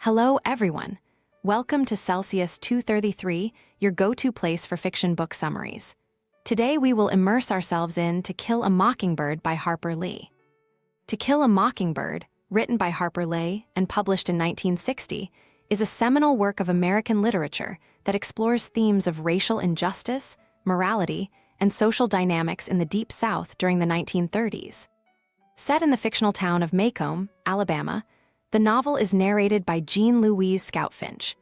Hello, everyone. Welcome to Celsius 233, your go-to place for fiction book summaries. Today we will immerse ourselves in To Kill a Mockingbird by Harper Lee. To Kill a Mockingbird, written by Harper Lee and published in 1960, is a seminal work of American literature that explores themes of racial injustice, morality, and social dynamics in the Deep South during the 1930s. Set in the fictional town of Maycomb, Alabama, the novel is narrated by Jean Louise Scout Finch,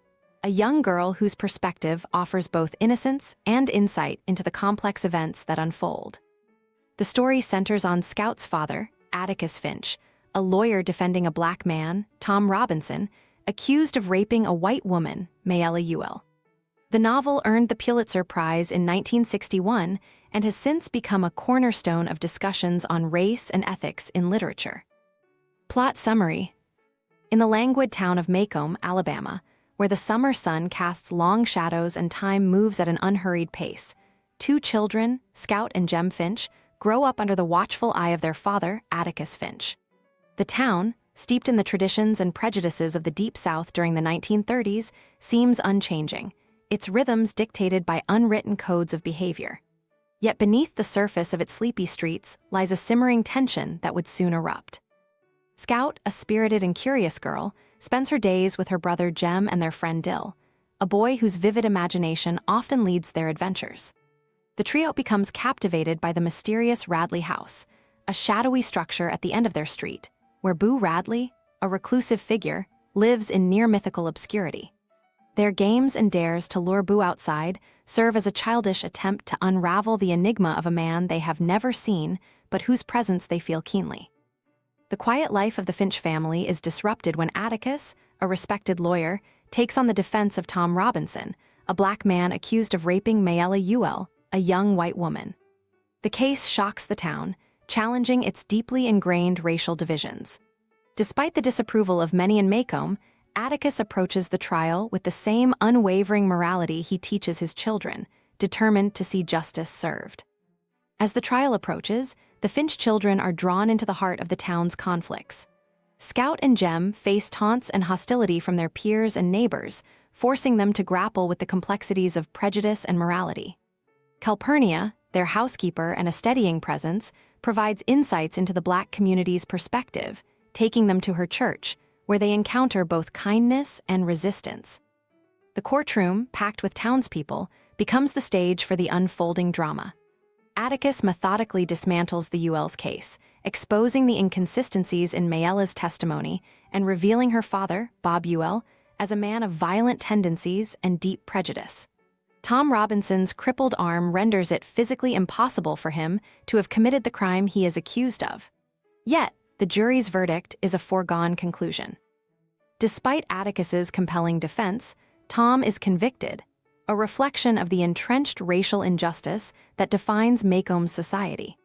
a young girl whose perspective offers both innocence and insight into the complex events that unfold. The story centers on Scout's father, Atticus Finch, a lawyer defending a black man, Tom Robinson, accused of raping a white woman, Mayella Ewell. The novel earned the Pulitzer Prize in 1961 and has since become a cornerstone of discussions on race and ethics in literature. Plot summary. In the languid town of Maycomb, Alabama, where the summer sun casts long shadows and time moves at an unhurried pace, two children, Scout and Jem Finch, grow up under the watchful eye of their father, Atticus Finch. The town, steeped in the traditions and prejudices of the Deep South during the 1930s, seems unchanging, its rhythms dictated by unwritten codes of behavior. Yet beneath the surface of its sleepy streets lies a simmering tension that would soon erupt. Scout, a spirited and curious girl, spends her days with her brother Jem and their friend Dill, a boy whose vivid imagination often leads their adventures. The trio becomes captivated by the mysterious Radley House, a shadowy structure at the end of their street, where Boo Radley, a reclusive figure, lives in near-mythical obscurity. Their games and dares to lure Boo outside serve as a childish attempt to unravel the enigma of a man they have never seen, but whose presence they feel keenly. The quiet life of the Finch family is disrupted when Atticus, a respected lawyer, takes on the defense of Tom Robinson, a black man accused of raping Mayella Ewell, a young white woman. The case shocks the town, challenging its deeply ingrained racial divisions. Despite the disapproval of many in Maycomb, Atticus approaches the trial with the same unwavering morality he teaches his children, determined to see justice served. As the trial approaches, the Finch children are drawn into the heart of the town's conflicts. Scout and Jem face taunts and hostility from their peers and neighbors, forcing them to grapple with the complexities of prejudice and morality. Calpurnia, their housekeeper and a steadying presence, provides insights into the black community's perspective, taking them to her church, where they encounter both kindness and resistance. The courtroom, packed with townspeople, becomes the stage for the unfolding drama. Atticus methodically dismantles the Ewell's case, exposing the inconsistencies in Mayella's testimony and revealing her father, Bob Ewell, as a man of violent tendencies and deep prejudice. Tom Robinson's crippled arm renders it physically impossible for him to have committed the crime he is accused of. Yet, the jury's verdict is a foregone conclusion. Despite Atticus's compelling defense, Tom is convicted, a reflection of the entrenched racial injustice that defines Maycomb's society.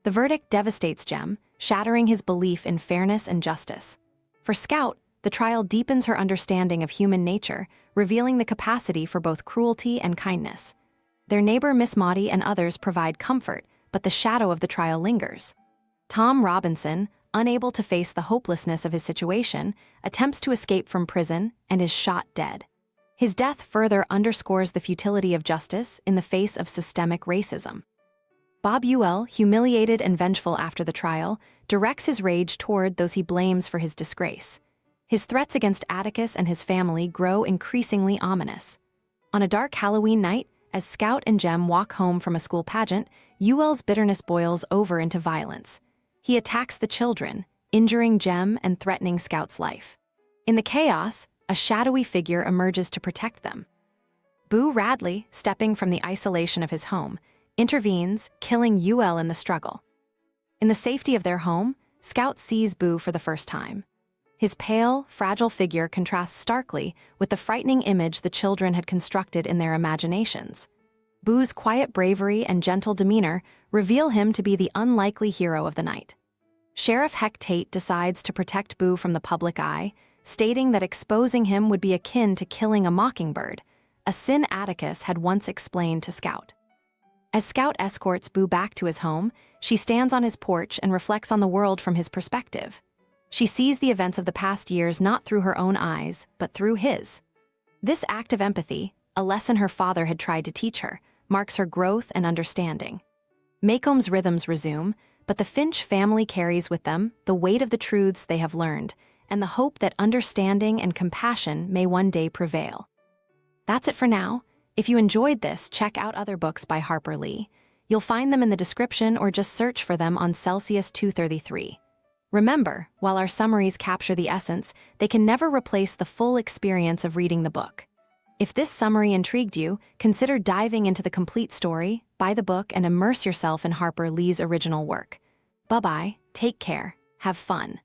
The verdict devastates Jem, shattering his belief in fairness and justice. For Scout, the trial deepens her understanding of human nature, revealing the capacity for both cruelty and kindness. Their neighbor Miss Maudie and others provide comfort, but the shadow of the trial lingers. Tom Robinson, unable to face the hopelessness of his situation, attempts to escape from prison and is shot dead. His death further underscores the futility of justice in the face of systemic racism. Bob Ewell, humiliated and vengeful after the trial, directs his rage toward those he blames for his disgrace. His threats against Atticus and his family grow increasingly ominous. On a dark Halloween night, as Scout and Jem walk home from a school pageant, Ewell's bitterness boils over into violence. He attacks the children, injuring Jem and threatening Scout's life. In the chaos, a shadowy figure emerges to protect them. Boo Radley, stepping from the isolation of his home, intervenes, killing Ewell in the struggle. In the safety of their home, Scout sees Boo for the first time. His pale, fragile figure contrasts starkly with the frightening image the children had constructed in their imaginations. Boo's quiet bravery and gentle demeanor reveal him to be the unlikely hero of the night. Sheriff Heck Tate decides to protect Boo from the public eye, stating that exposing him would be akin to killing a mockingbird, a sin Atticus had once explained to Scout. As Scout escorts Boo back to his home, she stands on his porch and reflects on the world from his perspective. She sees the events of the past years not through her own eyes, but through his. This act of empathy, a lesson her father had tried to teach her, marks her growth and understanding. Maycomb's rhythms resume, but the Finch family carries with them the weight of the truths they have learned and the hope that understanding and compassion may one day prevail. That's it for now. If you enjoyed this, check out other books by Harper Lee. You'll find them in the description or just search for them on Celsius 233. Remember, while our summaries capture the essence, they can never replace the full experience of reading the book. If this summary intrigued you, consider diving into the complete story, buy the book, and immerse yourself in Harper Lee's original work. Bye-bye, take care, have fun.